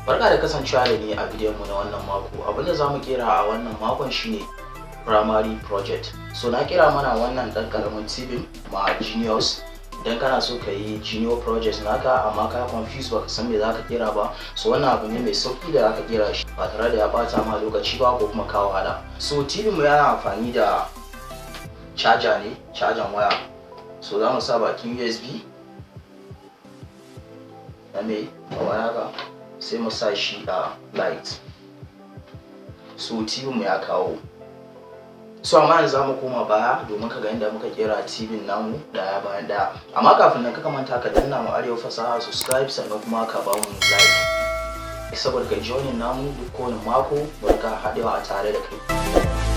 Barka da kasancewa da ni a bidiyon mu na wannan mako. Abinda zamu kera a wannan makon shine primary project. So na kira mana wannan dan karamin tibin ma juniors. Idan kana so ka yi junior project naka amma ka confuse baka san me zaka kera ba, so wannan abu ne mai sauki da zaka kera shi ba tare da ya bata ma lokaci ba ko kuma ka wahala. So tibin mu yana amfani da charger ne, charger waya. So zamu sa bakin USB na mai waya ga sai mu sa shi a light. So TV mu ya kawo. So amma yanzu zamu koma baya domin ka ga inda muka kera TV namu daya bayan daya. Amma kafin nan ka manta ka danna mu Arewa Fasaha subscribe sannan kuma ka ba mu like saboda ka join namu duk kowane mako mu ka haɗewa a tare da kai.